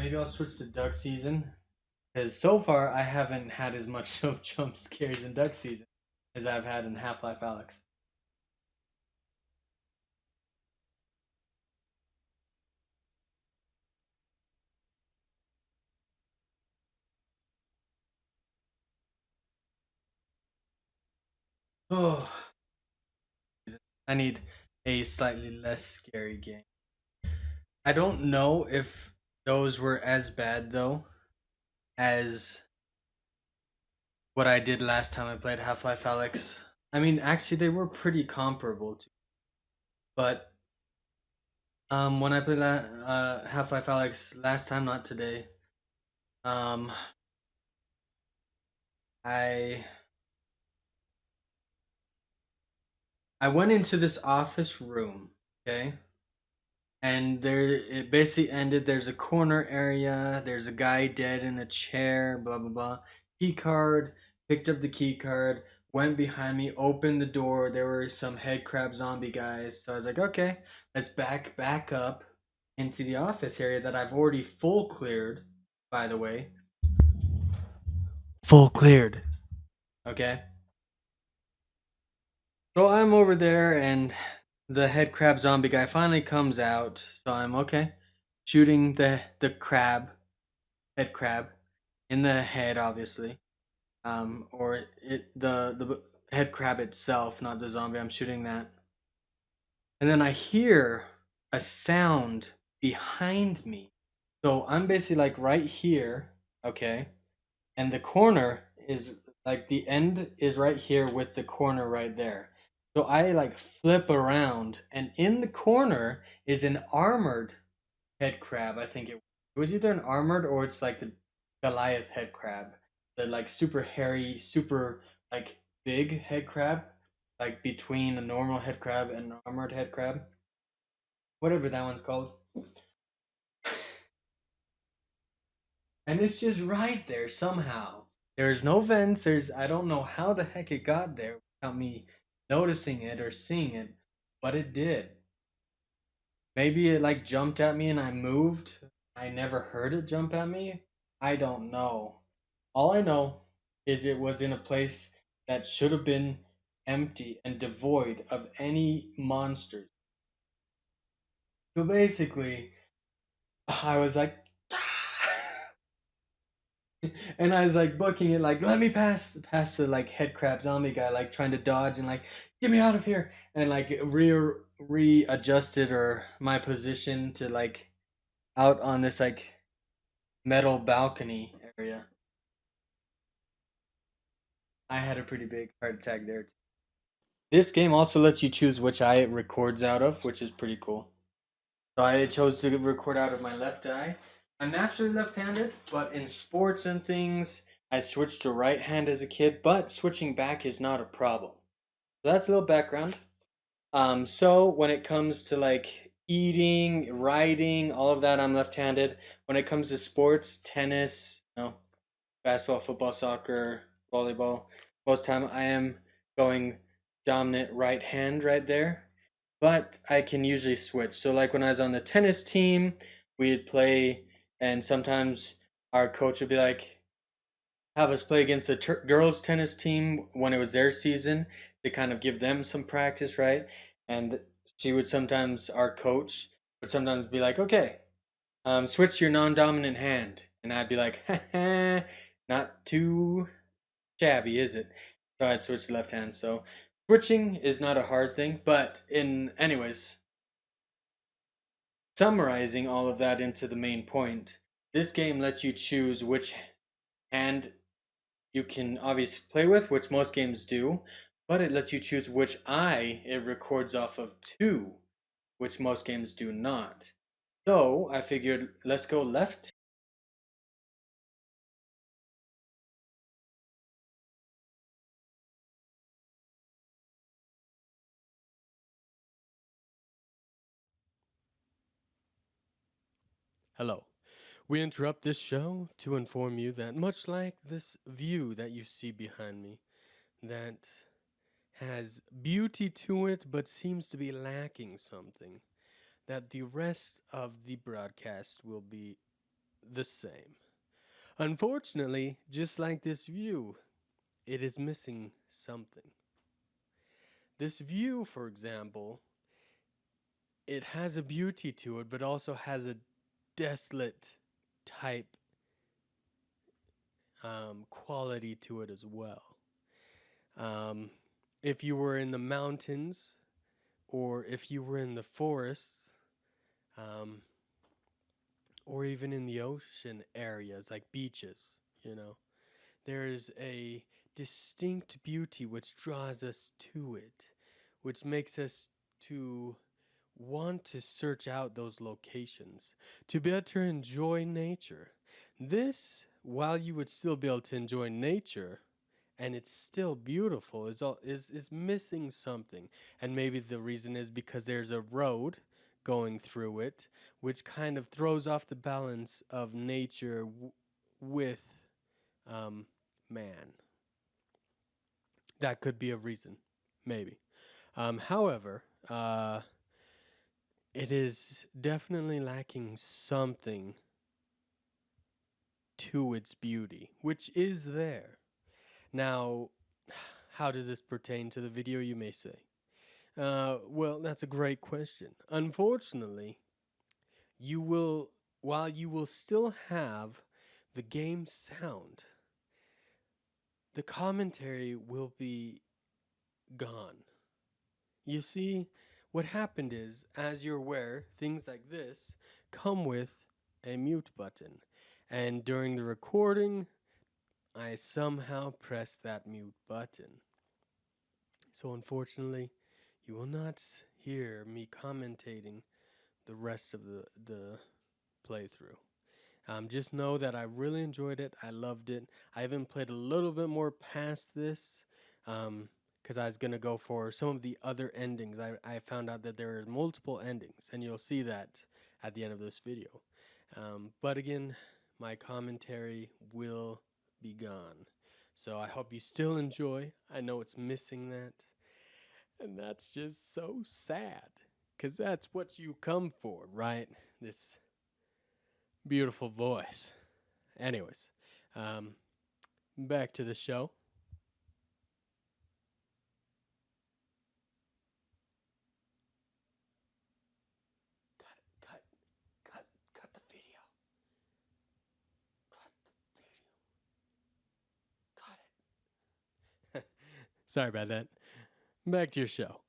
maybe I'll switch to duck season because so far I haven't had as much of jump scares in duck season as I've had in Half-Life Alex. Oh, I need a slightly less scary game. I don't know if those were as bad though as what I did last time I played Half-Life Alex. I mean, actually, they were pretty comparable to, but when I played Half-Life Alex last time, not today, um, I I went into this office room, okay, and there it basically ended. There's a corner area. There's a guy dead in a chair. Blah blah blah. Key card. Picked up the key card. Went behind me. Opened the door. There were some headcrab zombie guys. So I was like, okay, let's back up into the office area that I've already full cleared. By the way, full cleared. Okay. So I'm over there, and the head crab zombie guy finally comes out. So I'm okay, shooting the crab, head crab, in the head, obviously. Or the head crab itself, not the zombie. I'm shooting that, and then I hear a sound behind me. So I'm basically like right here, okay, and the corner is like the end is right here with the corner right there. So I like flip around, and in the corner is an armored head crab. I think it was either an armored or it's like the Goliath head crab, the like super hairy, super like big head crab, like between a normal head crab and an armored head crab, whatever that one's called. And it's just right there somehow. There's no vents. There's I don't know how the heck it got there without me noticing it or seeing it, but it did. Maybe it like jumped at me and I moved. I never heard it jump at me. I don't know. All I know is it was in a place that should have been empty and devoid of any monsters. So basically, I was like, and I was like booking it, like let me pass the like head crab zombie guy, like trying to dodge and like get me out of here, and like readjusted or my position to like out on this like metal balcony area. I had a pretty big heart attack there too. This game also lets you choose which eye it records out of, which is pretty cool. So I chose to record out of my left eye. I'm naturally left-handed, but in sports and things, I switched to right hand as a kid, but switching back is not a problem. So that's a little background. So when it comes to like eating, writing, all of that, I'm left-handed. When it comes to sports, tennis, basketball, football, soccer, volleyball, most time I am going dominant right hand right there. But I can usually switch. So like when I was on the tennis team, we'd play, and sometimes our coach would be like, have us play against the girls tennis team when it was their season to kind of give them some practice, right? And she would sometimes, our coach would sometimes be like, okay, switch to your non-dominant hand, and I'd be like, not too shabby, is it? So I'd switch to left hand. So switching is not a hard thing, but in anyways, summarizing all of that into the main point, this game lets you choose which hand you can obviously play with, which most games do, but it lets you choose which eye it records off of too, which most games do not. So I figured let's go left. Hello. We interrupt this show to inform you that, much like this view that you see behind me, that has beauty to it but seems to be lacking something, that the rest of the broadcast will be the same. Unfortunately, just like this view, it is missing something. This view, for example, it has a beauty to it, but also has a desolate type quality to it as well. Um, if you were in the mountains or if you were in the forests, um, or even in the ocean areas like beaches, there is a distinct beauty which draws us to it, which makes us to want to search out those locations, to better enjoy nature. This, while you would still be able to enjoy nature, and it's still beautiful, is missing something. And maybe the reason is because there's a road going through it, which kind of throws off the balance of nature with man. That could be a reason, maybe. However, it is definitely lacking something to its beauty, which is there. Now, how does this pertain to the video, you may say? Well, that's a great question. Unfortunately, while you will still have the game sound, the commentary will be gone. You see, what happened is, as you're aware, things like this come with a mute button. And during the recording, I somehow pressed that mute button. So unfortunately, you will not hear me commentating the rest of the playthrough. Just know that I really enjoyed it. I loved it. I even played a little bit more past this because I was going to go for some of the other endings. I found out that there are multiple endings, and you'll see that at the end of this video. But again, my commentary will be gone. So I hope you still enjoy. I know it's missing that. And that's just so sad. Because that's what you come for, right? This beautiful voice. Anyways, back to the show. Cut, cut the video. Cut the video. Cut it. Sorry about that. Back to your show.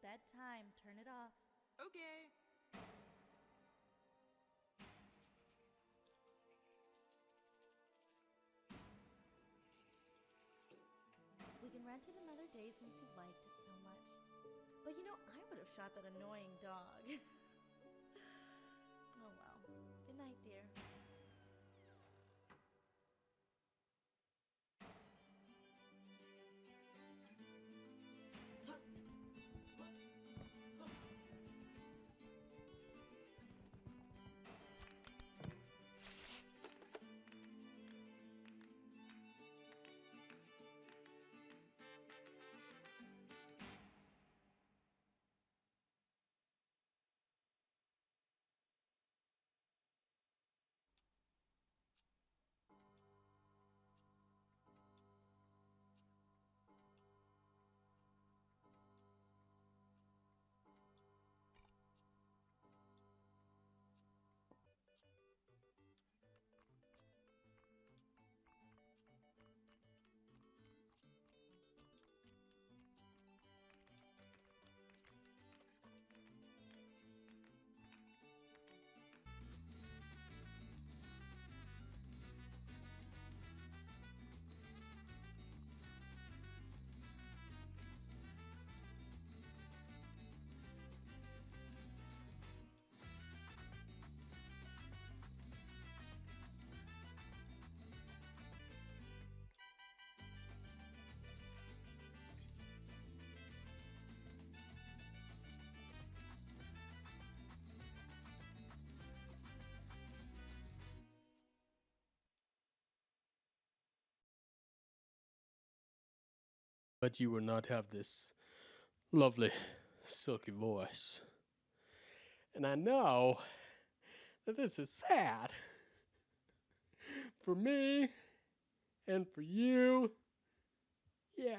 bedtime. Turn it off. Okay. We can rent it another day since you liked it so much. But you know, I would have shot that annoying dog. Oh well. Good night, dear. But you will not have this lovely, silky voice. And I know that this is sad for me and for you. Yeah.